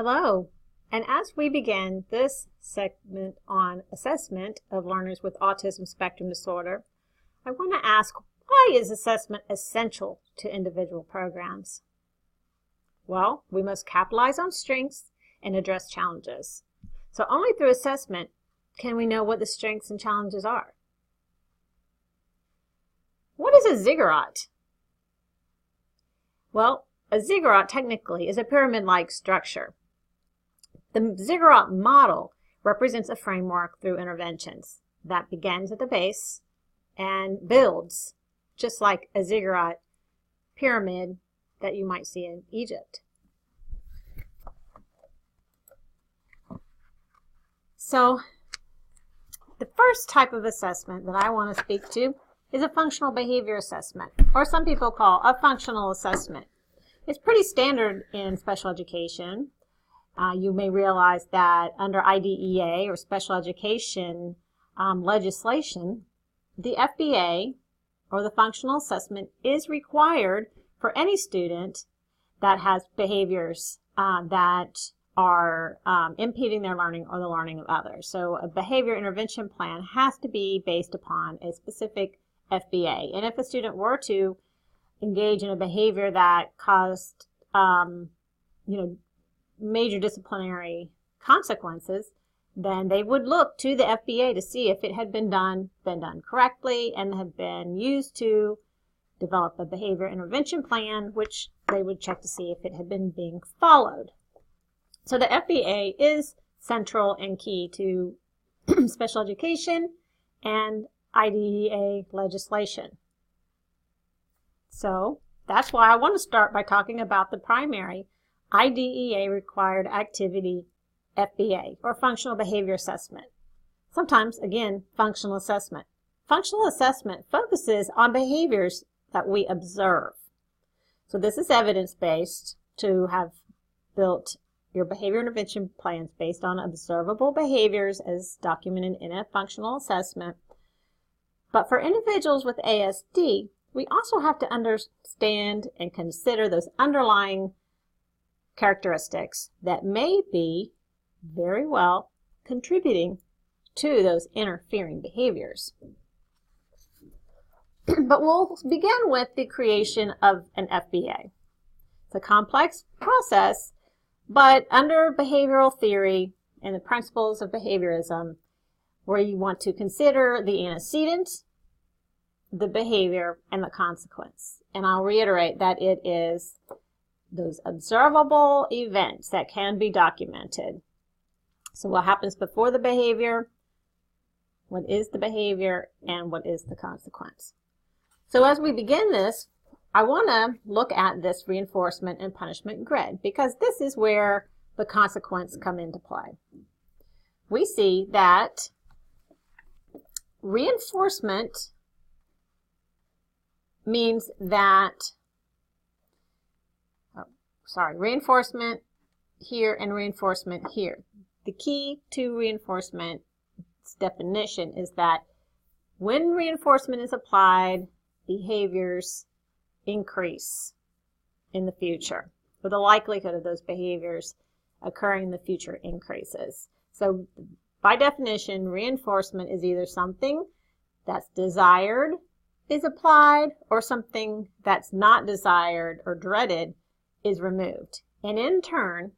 Hello, and as we begin this segment on assessment of learners with autism spectrum disorder, I want to ask, why is assessment essential to individual programs? Well, we must capitalize on strengths and address challenges. So only through assessment can we know what the strengths and challenges are. What is a ziggurat? Well, a ziggurat technically is a pyramid-like structure. The ziggurat model represents a framework through interventions that begins at the base and builds, just like a ziggurat pyramid that you might see in Egypt. So, the first type of assessment that I want to speak to is a functional behavior assessment, or some people call a functional assessment. It's pretty standard in special education. You may realize that under IDEA, or special education legislation, the FBA, or the functional assessment, is required for any student that has behaviors that are impeding their learning or the learning of others. So a behavior intervention plan has to be based upon a specific FBA. And if a student were to engage in a behavior that caused, major disciplinary consequences, then they would look to the FBA to see if it had been done correctly and had been used to develop a behavior intervention plan, which they would check to see if it had been being followed. So the FBA is central and key to special education and IDEA legislation. So that's why I want to start by talking about the primary IDEA required activity FBA, or functional behavior assessment. Sometimes, again, functional assessment. Functional assessment focuses on behaviors that we observe. So this is evidence-based to have built your behavior intervention plans based on observable behaviors as documented in a functional assessment. But for individuals with ASD, we also have to understand and consider those underlying characteristics that may be very well contributing to those interfering behaviors. But we'll begin with the creation of an FBA. It's a complex process, but under behavioral theory and the principles of behaviorism, where you want to consider the antecedent, the behavior, and the consequence. And I'll reiterate that it is those observable events that can be documented. So what happens before the behavior, what is the behavior, and what is the consequence. So as we begin this, I want to look at this reinforcement and punishment grid, because this is where the consequence come into play. We see that reinforcement means that reinforcement here and reinforcement here. The key to reinforcement's definition is that when reinforcement is applied, behaviors increase in the future, or the likelihood of those behaviors occurring in the future increases. So by definition, reinforcement is either something that's desired is applied, or something that's not desired or dreaded is removed. And in turn,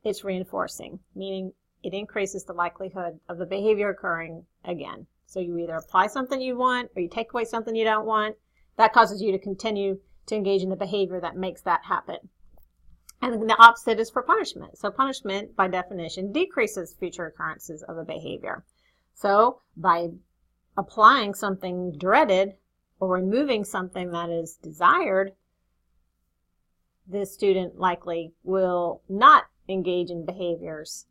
it's reinforcing, meaning it increases the likelihood of the behavior occurring again. So you either apply something you want or you take away something you don't want. That causes you to continue to engage in the behavior that makes that happen. And the opposite is for punishment. So punishment, by definition, decreases future occurrences of a behavior. So by applying something dreaded or removing something that is desired, the student likely will not engage in behaviors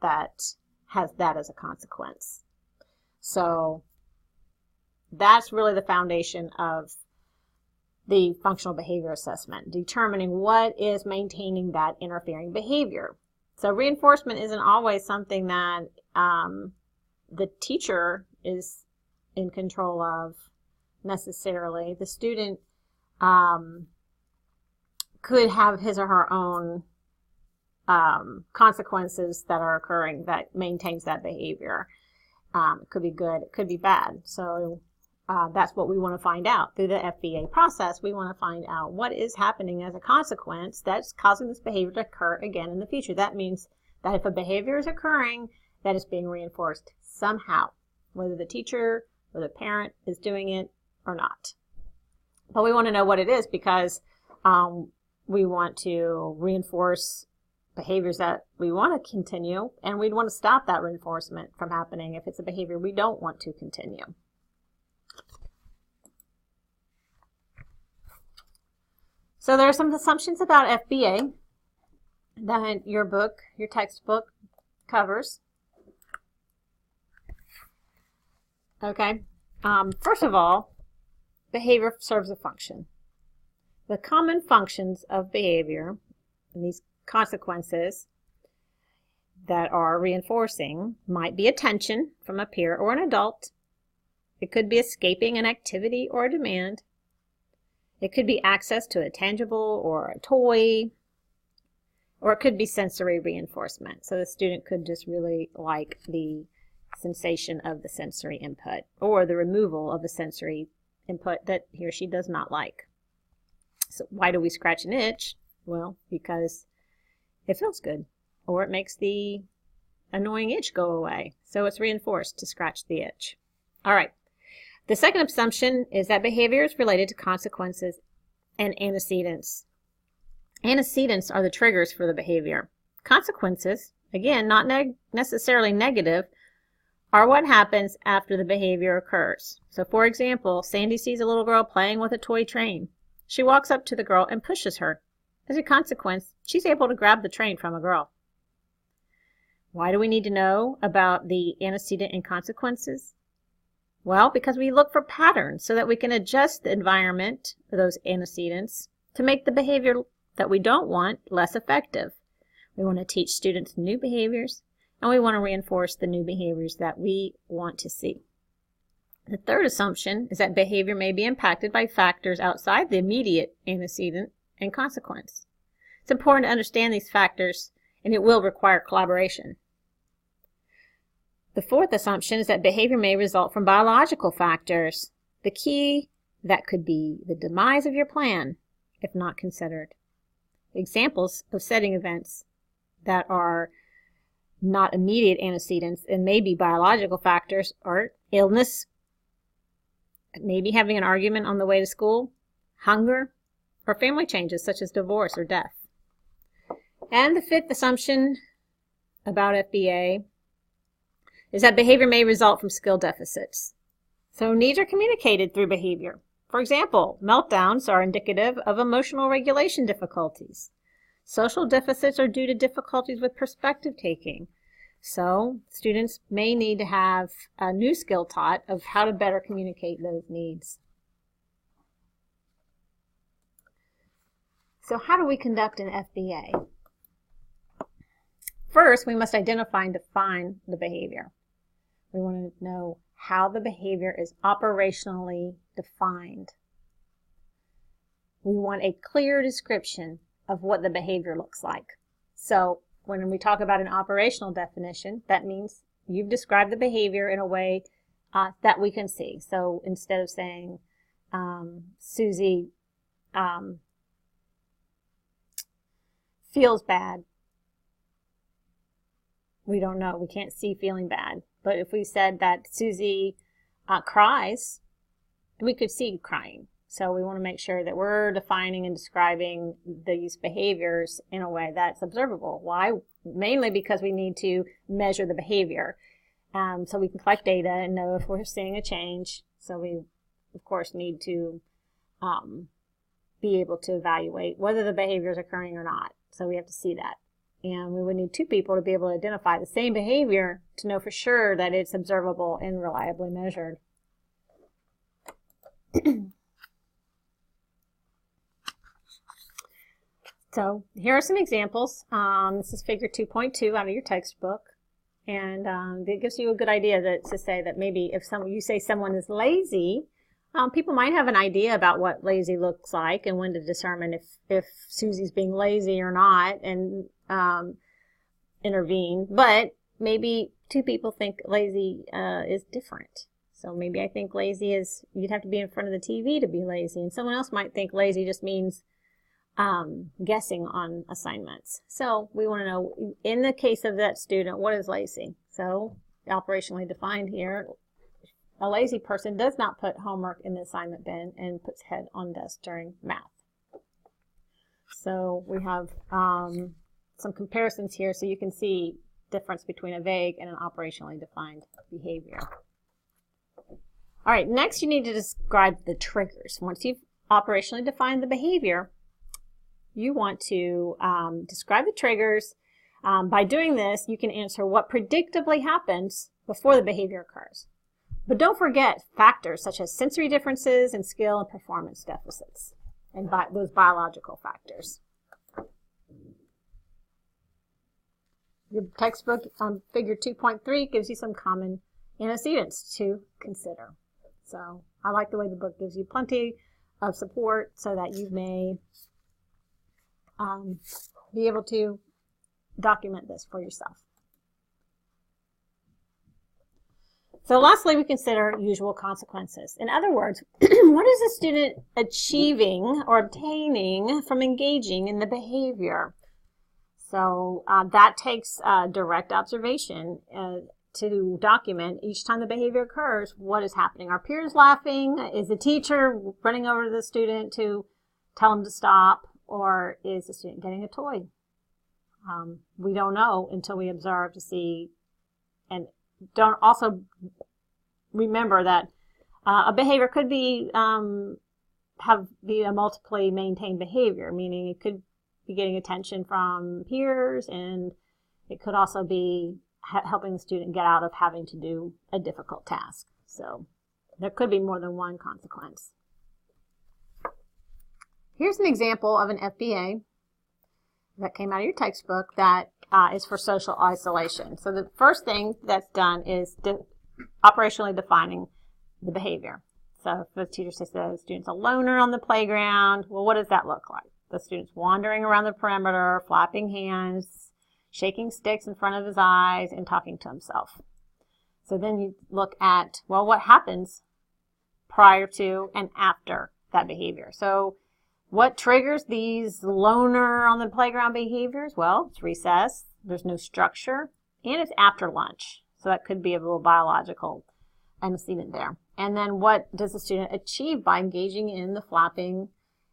that has that as a consequence. So that's really the foundation of the functional behavior assessment, determining what is maintaining that interfering behavior. So reinforcement isn't always something that the teacher is in control of necessarily. The student could have his or her own consequences that are occurring that maintains that behavior. It could be good, it could be bad. So that's what we want to find out. Through the FBA process, we want to find out what is happening as a consequence that's causing this behavior to occur again in the future. That means that if a behavior is occurring, that is being reinforced somehow, whether the teacher or the parent is doing it or not. But we want to know what it is because we want to reinforce behaviors that we want to continue, and we'd want to stop that reinforcement from happening if it's a behavior we don't want to continue. So there are some assumptions about FBA that your textbook covers. Okay. First of all, behavior serves a function. The common functions of behavior and these consequences that are reinforcing might be attention from a peer or an adult. It could be escaping an activity or a demand. It could be access to a tangible or a toy, or it could be sensory reinforcement. So the student could just really like the sensation of the sensory input or the removal of the sensory input that he or she does not like. So why do we scratch an itch? Well, because it feels good, or it makes the annoying itch go away. So it's reinforced to scratch the itch. All right. The second assumption is that behavior is related to consequences and antecedents. Antecedents are the triggers for the behavior. Consequences, again, not necessarily negative, are what happens after the behavior occurs. So for example, Sandy sees a little girl playing with a toy train. She walks up to the girl and pushes her. As a consequence, she's able to grab the train from a girl. Why do we need to know about the antecedent and consequences? Well, because we look for patterns so that we can adjust the environment for those antecedents to make the behavior that we don't want less effective. We want to teach students new behaviors, and we want to reinforce the new behaviors that we want to see. The third assumption is that behavior may be impacted by factors outside the immediate antecedent and consequence. It's important to understand these factors, and it will require collaboration. The fourth assumption is that behavior may result from biological factors. The key that could be the demise of your plan if not considered. Examples of setting events that are not immediate antecedents and maybe biological factors are illness, maybe having an argument on the way to school, hunger, or family changes such as divorce or death. And the fifth assumption about FBA is that behavior may result from skill deficits. So needs are communicated through behavior. For example, meltdowns are indicative of emotional regulation difficulties. Social deficits are due to difficulties with perspective taking. So students may need to have a new skill taught of how to better communicate those needs. So how do we conduct an FBA? First, we must identify and define the behavior. We want to know how the behavior is operationally defined. We want a clear description of what the behavior looks like. So when we talk about an operational definition, that means you've described the behavior in a way that we can see. So instead of saying Susie feels bad, we don't know. We can't see feeling bad. But if we said that Susie cries, we could see crying. So we want to make sure that we're defining and describing these behaviors in a way that's observable. Why? Mainly because we need to measure the behavior. So we can collect data and know if we're seeing a change. So we, of course, need to be able to evaluate whether the behavior is occurring or not. So we have to see that. And we would need two people to be able to identify the same behavior to know for sure that it's observable and reliably measured. So here are some examples. This is figure 2.2 out of your textbook. And it gives you a good idea to say that maybe if you say someone is lazy, People might have an idea about what lazy looks like and when to determine if Susie's being lazy or not and intervene. But maybe two people think lazy is different. So maybe I think lazy is you'd have to be in front of the TV to be lazy. And someone else might think lazy just means guessing on assignments. So we want to know, in the case of that student, what is lazy? So operationally defined here. A lazy person does not put homework in the assignment bin and puts head on desk during math. So we have some comparisons here so you can see difference between a vague and an operationally defined behavior. All right, next you need to describe the triggers. Once you've operationally defined the behavior, you want to describe the triggers. By doing this, you can answer what predictably happens before the behavior occurs. But don't forget factors such as sensory differences and skill and performance deficits, and those biological factors. Your textbook on figure 2.3 gives you some common antecedents to consider. So I like the way the book gives you plenty of support so that you may be able to document this for yourself. So lastly, we consider usual consequences. In other words, what is the student achieving or obtaining from engaging in the behavior? So that takes direct observation to document each time the behavior occurs, what is happening. Are peers laughing? Is the teacher running over to the student to tell him to stop? Or is the student getting a toy? We don't know until we observe to see. And don't also remember that a behavior could be be a multiply maintained behavior, meaning it could be getting attention from peers, and it could also be helping the student get out of having to do a difficult task. So there could be more than one consequence. Here's an example of an FBA that came out of your textbook that is for social isolation. So the first thing that's done is operationally defining the behavior. So if the teacher says the student's a loner on the playground, well, what does that look like? The student's wandering around the perimeter, flapping hands, shaking sticks in front of his eyes, and talking to himself. So then you look at, well, what happens prior to and after that behavior? So what triggers these loner on the playground behaviors? Well, it's recess, there's no structure, and it's after lunch. So that could be a little biological antecedent there. And then what does the student achieve by engaging in the flapping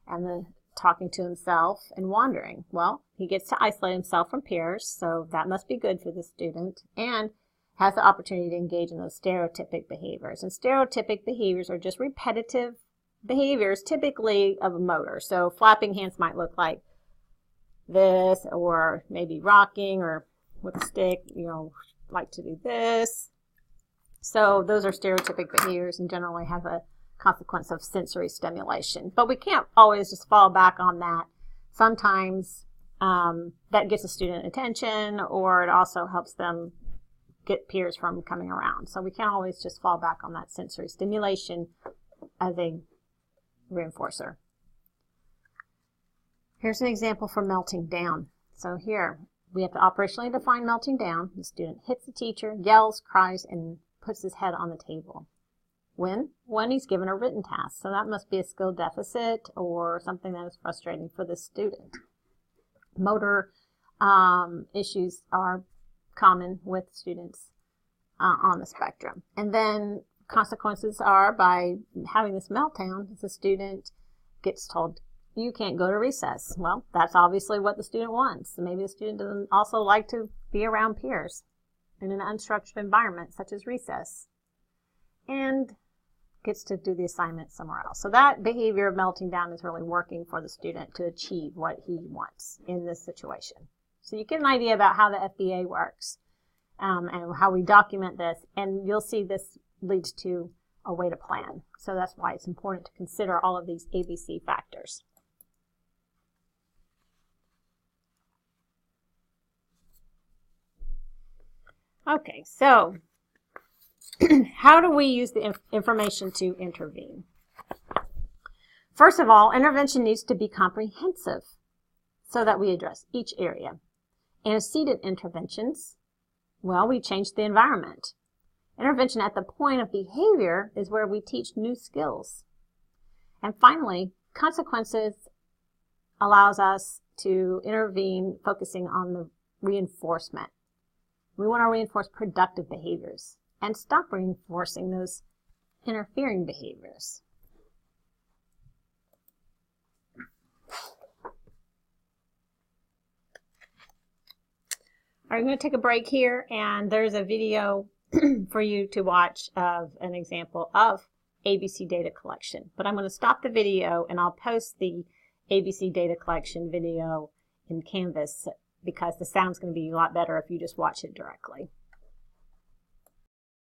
and the talking to himself and wandering? Well, he gets to isolate himself from peers, so that must be good for the student, and has the opportunity to engage in those stereotypic behaviors. And stereotypic behaviors are just repetitive behaviors, typically of a motor. So flapping hands might look like this, or maybe rocking, or with a stick, like to do this. So those are stereotypic behaviors and generally have a consequence of sensory stimulation. But we can't always just fall back on that. Sometimes that gets a student attention, or it also helps them get peers from coming around. So we can't always just fall back on that sensory stimulation as a reinforcer. Here's an example for melting down. So here we have to operationally define melting down. The student hits the teacher, yells, cries, and puts his head on the table. When he's given a written task. So that must be a skill deficit or something that is frustrating for the student. Motor issues are common with students on the spectrum. And then consequences are, by having this meltdown, the student gets told, you can't go to recess. Well, that's obviously what the student wants. Maybe the student doesn't also like to be around peers in an unstructured environment such as recess, and gets to do the assignment somewhere else. So that behavior of melting down is really working for the student to achieve what he wants in this situation. So you get an idea about how the FBA works and how we document this, and you'll see this leads to a way to plan. So that's why it's important to consider all of these ABC factors. Okay, so how do we use the information to intervene? First of all, intervention needs to be comprehensive so that we address each area. Antecedent interventions, well, we change the environment. Intervention at the point of behavior is where we teach new skills. And finally, consequences allows us to intervene focusing on the reinforcement. We want to reinforce productive behaviors and stop reinforcing those interfering behaviors. All right, I'm going to take a break here, and there's a video for you to watch of an example of ABC data collection. But I'm going to stop the video, and I'll post the ABC data collection video in Canvas because the sound's going to be a lot better if you just watch it directly.